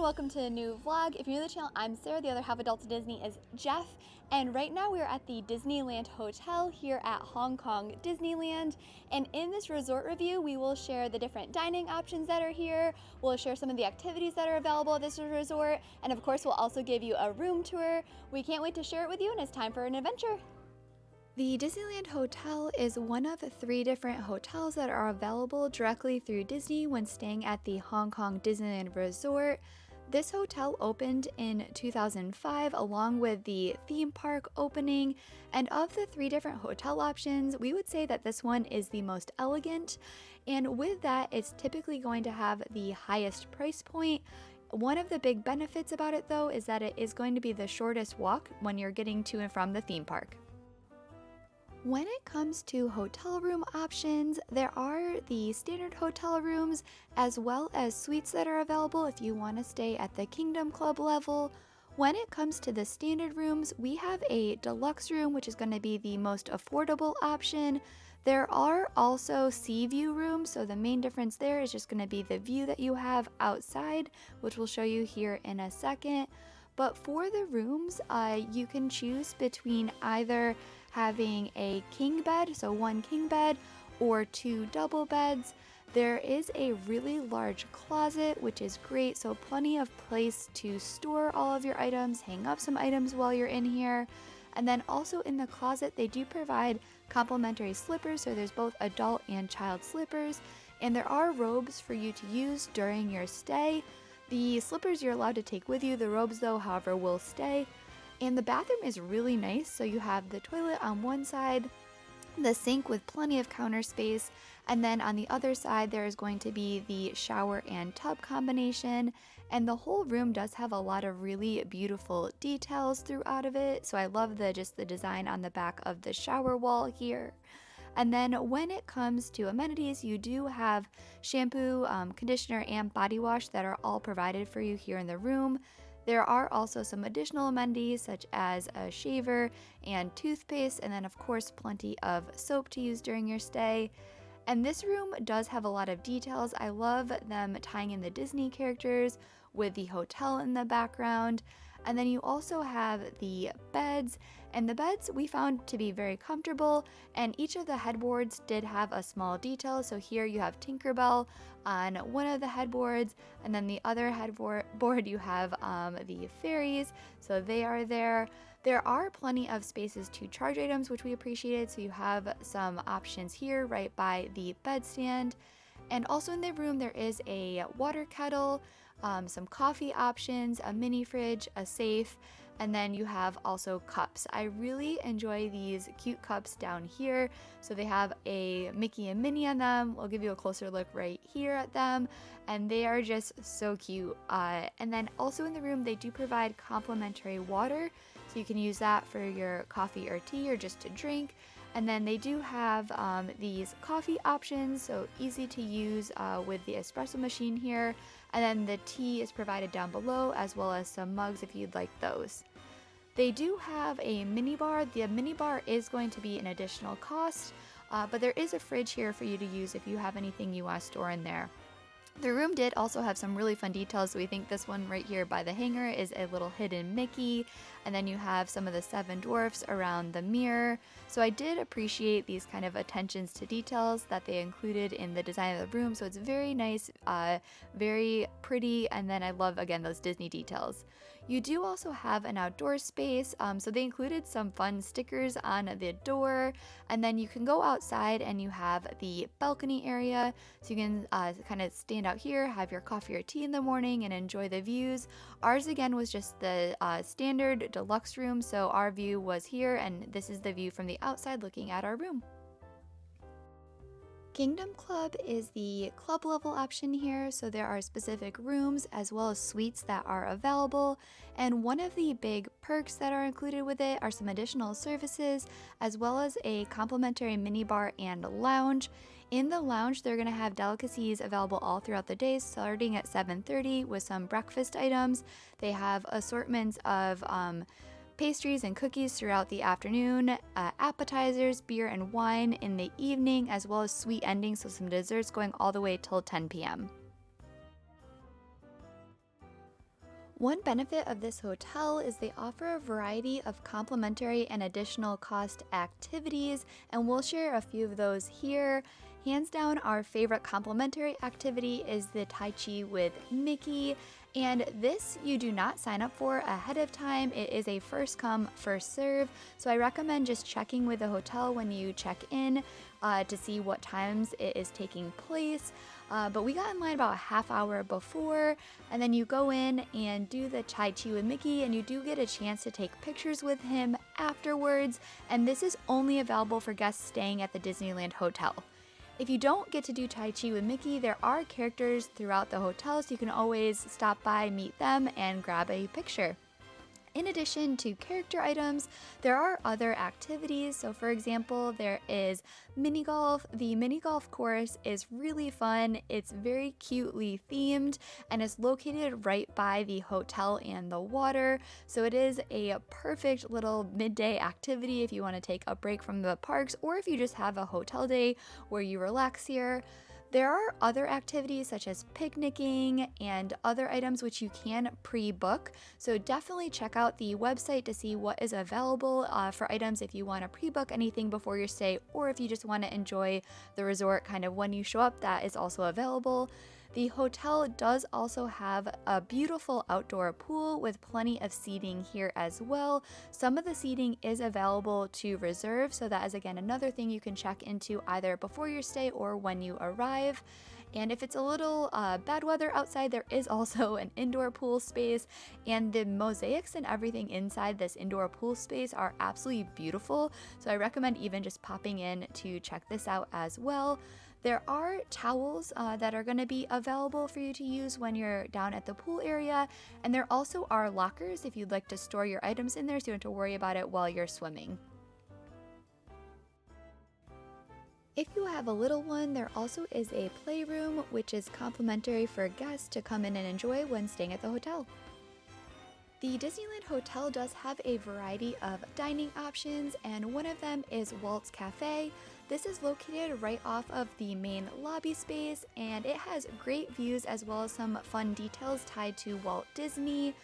everyone, welcome to a new vlog. If you're new to the channel, I'm Sarah, the other half of Delta Disney is Jeff, and right now we are at the Disneyland Hotel here at Hong Kong Disneyland, and in this resort review we will share the different dining options that are here, we'll share some of the activities that are available at this resort, and of course we'll also give you a room tour. We can't wait to share it with you, and it's time for an adventure. The Disneyland Hotel is one of 3 different hotels that are available directly through Disney when staying at the Hong Kong Disneyland Resort. This hotel opened in 2005 along with the theme park opening, and of the 3 different hotel options, we would say that this one is the most elegant, and with that, it's typically going to have the highest price point. One of the big benefits about it though is that it is going to be the shortest walk when you're getting to and from the theme park. When it comes to hotel room options, there are the standard hotel rooms as well as suites that are available if you want to stay at the Kingdom Club level. When it comes to the standard rooms, we have a deluxe room, which is going to be the most affordable option. There are also sea view rooms, so the main difference there is just going to be the view that you have outside, which we'll show you here in a second. But for the rooms, you can choose between either having a king bed, so 1 king bed, or 2 double beds. There is a really large closet, which is great, so plenty of place to store all of your items, hang up some items while you're in here. And then also in the closet, they do provide complimentary slippers, so there's both adult and child slippers, and there are robes for you to use during your stay. The slippers you're allowed to take with you, the robes though, however, will stay. And the bathroom is really nice, so you have the toilet on one side, the sink with plenty of counter space, and then on the other side there is going to be the shower and tub combination, and the whole room does have a lot of really beautiful details throughout of it, so I love just the design on the back of the shower wall here. And then when it comes to amenities, you do have shampoo, conditioner, and body wash that are all provided for you here in the room. There are also some additional amenities such as a shaver and toothpaste, and then of course plenty of soap to use during your stay. And this room does have a lot of details. I love them tying in the Disney characters with the hotel in the background. And then you also have the beds, and the beds we found to be very comfortable, and each of the headboards did have a small detail. So here you have Tinkerbell on one of the headboards, and then the other headboard you have the fairies, so they are there. There are plenty of spaces to charge items, which we appreciated, so you have some options here right by the bedstand. And also in the room there is a water kettle, some coffee options, a mini fridge, a safe, and then you have also cups. I really enjoy these cute cups down here. So they have a Mickey and Minnie on them. We'll give you a closer look right here at them, and they are just so cute. And then also in the room they do provide complimentary water, so you can use that for your coffee or tea or just to drink. And then they do have these coffee options, so easy to use with the espresso machine here. And then the tea is provided down below, as well as some mugs if you'd like those. They do have a mini bar. The mini bar is going to be an additional cost, but there is a fridge here for you to use if you have anything you want to store in there. The room did also have some really fun details. So we think this one right here by the hanger is a little hidden Mickey, and then you have some of the 7 dwarfs around the mirror. So I did appreciate these kind of attentions to details that they included in the design of the room. So it's very nice, very pretty, and then I love again those Disney details. You do also have an outdoor space, so they included some fun stickers on the door, and then you can go outside and you have the balcony area, so you can kind of stand out here, have your coffee or tea in the morning, and enjoy the views. Ours again was just the standard deluxe room, so our view was here, and this is the view from the outside looking at our room. Kingdom Club is the club level option here, so there are specific rooms as well as suites that are available, and one of the big perks that are included with it are some additional services as well as a complimentary minibar and lounge. In the lounge, they're going to have delicacies available all throughout the day, starting at 7:30 with some breakfast items. They have assortments of pastries and cookies throughout the afternoon, appetizers, beer and wine in the evening, as well as sweet endings, so some desserts going all the way till 10 p.m. One benefit of this hotel is they offer a variety of complimentary and additional cost activities, and we'll share a few of those here. Hands down, our favorite complimentary activity is the Tai Chi with Mickey, and this you do not sign up for ahead of time. It is a first come, first serve, so I recommend just checking with the hotel when you check in to see what times it is taking place. But we got in line about a half hour before, and then you go in and do the Tai Chi with Mickey, and you do get a chance to take pictures with him afterwards, and this is only available for guests staying at the Disneyland Hotel. If you don't get to do Tai Chi with Mickey, there are characters throughout the hotel, so you can always stop by, meet them, and grab a picture. In addition to character items, there are other activities. So for example, there is mini golf. The mini golf course is really fun. It's very cutely themed and is located right by the hotel and the water. So it is a perfect little midday activity if you want to take a break from the parks or if you just have a hotel day where you relax here. There are other activities such as picnicking and other items which you can pre-book, so definitely check out the website to see what is available for items if you want to pre-book anything before your stay or if you just want to enjoy the resort kind of when you show up. That is also available. The hotel does also have a beautiful outdoor pool with plenty of seating here as well. Some of the seating is available to reserve, so that is again another thing you can check into either before your stay or when you arrive. And if it's a little bad weather outside, there is also an indoor pool space, and the mosaics and everything inside this indoor pool space are absolutely beautiful. So I recommend even just popping in to check this out as well. There are towels that are going to be available for you to use when you're down at the pool area, and there also are lockers if you'd like to store your items in there so you don't have to worry about it while you're swimming. If you have a little one, there also is a playroom which is complimentary for guests to come in and enjoy when staying at the hotel. The Disneyland Hotel does have a variety of dining options, and one of them is Walt's Cafe. This is located right off of the main lobby space, and it has great views as well as some fun details tied to Walt Disney.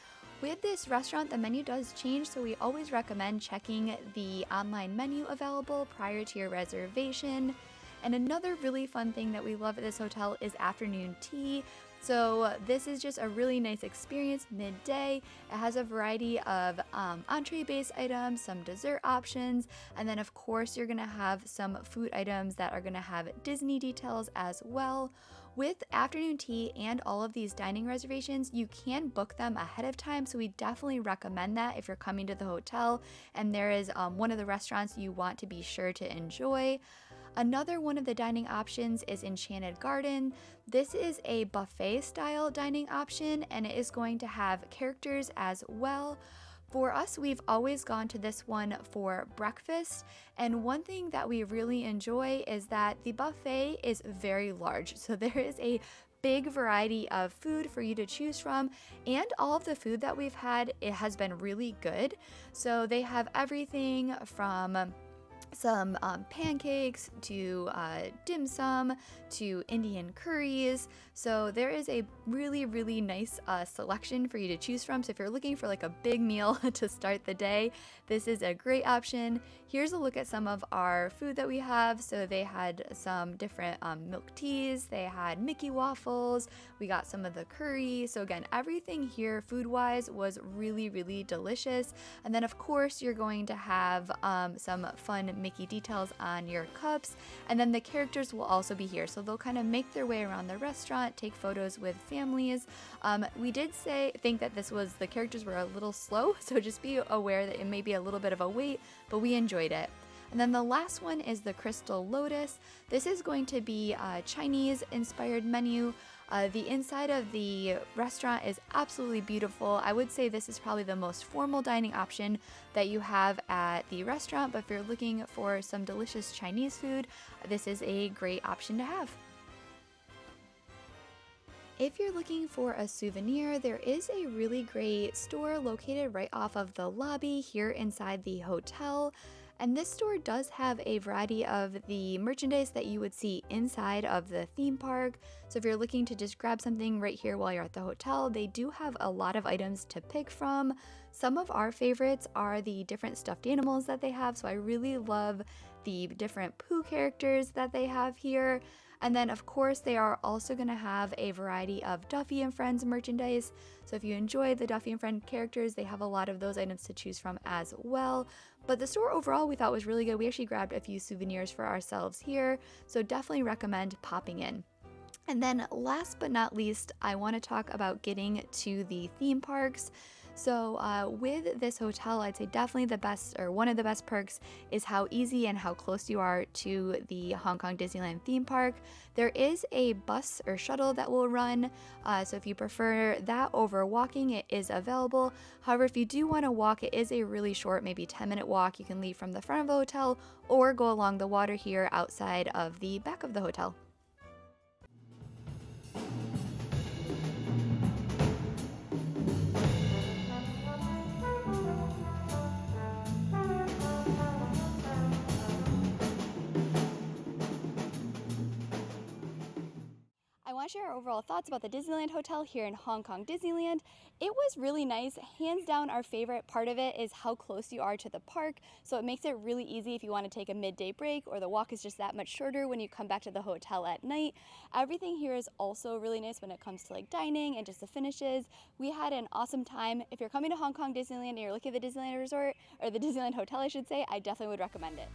With this restaurant, the menu does change, so we always recommend checking the online menu available prior to your reservation. And another really fun thing that we love at this hotel is afternoon tea. So this is just a really nice experience midday. It has a variety of entree-based items, some dessert options, and then of course you're gonna have some food items that are gonna have Disney details as well. With afternoon tea and all of these dining reservations, you can book them ahead of time, so we definitely recommend that if you're coming to the hotel and there is one of the restaurants you want to be sure to enjoy. Another one of the dining options is Enchanted Garden. This is a buffet style dining option, and it is going to have characters as well. For us, we've always gone to this one for breakfast, and one thing that we really enjoy is that the buffet is very large. So there is a big variety of food for you to choose from, and all of the food that we've had, it has been really good. So they have everything from some pancakes to dim sum to Indian curries. So there is a really nice selection for you to choose from. So if you're looking for like a big meal to start the day, this is a great option. Here's a look at some of our food that we have. So they had some different milk teas, they had Mickey waffles, we got some of the curry. So again, everything here food wise was really delicious. And then of course you're going to have some fun Mickey details on your cups, and then the characters will also be here, so they'll kind of make their way around the restaurant, take photos with families. We did think that the characters were a little slow, so just be aware that it may be a little bit of a wait, but we enjoyed it. And then the last one is the Crystal Lotus. This is going to be a Chinese inspired menu. The inside of the restaurant is absolutely beautiful. I would say this is probably the most formal dining option that you have at the restaurant, but if you're looking for some delicious Chinese food, this is a great option to have. If you're looking for a souvenir, there is a really great store located right off of the lobby here inside the hotel. And this store does have a variety of the merchandise that you would see inside of the theme park. So if you're looking to just grab something right here while you're at the hotel, they do have a lot of items to pick from. Some of our favorites are the different stuffed animals that they have. So I really love the different Pooh characters that they have here. And then, of course, they are also going to have a variety of Duffy and Friends merchandise. So if you enjoy the Duffy and Friend characters, they have a lot of those items to choose from as well. But the store overall we thought was really good. We actually grabbed a few souvenirs for ourselves here. So definitely recommend popping in. And then last but not least, I want to talk about getting to the theme parks. So with this hotel, I'd say definitely the best, or one of the best perks, is how easy and how close you are to the Hong Kong Disneyland theme park. There is a bus or shuttle that will run, so if you prefer that over walking, it is available. However, if you do want to walk, it is a really short, maybe 10-minute walk. You can leave from the front of the hotel or go along the water here outside of the back of the hotel. I want to share our overall thoughts about the Disneyland Hotel here in Hong Kong Disneyland. It was really nice. Hands down, our favorite part of it is how close you are to the park. So it makes it really easy if you want to take a midday break, or the walk is just that much shorter when you come back to the hotel at night. Everything here is also really nice when it comes to like dining and just the finishes. We had an awesome time. If you're coming to Hong Kong Disneyland and you're looking at the Disneyland Resort, or the Disneyland Hotel I should say, I definitely would recommend it.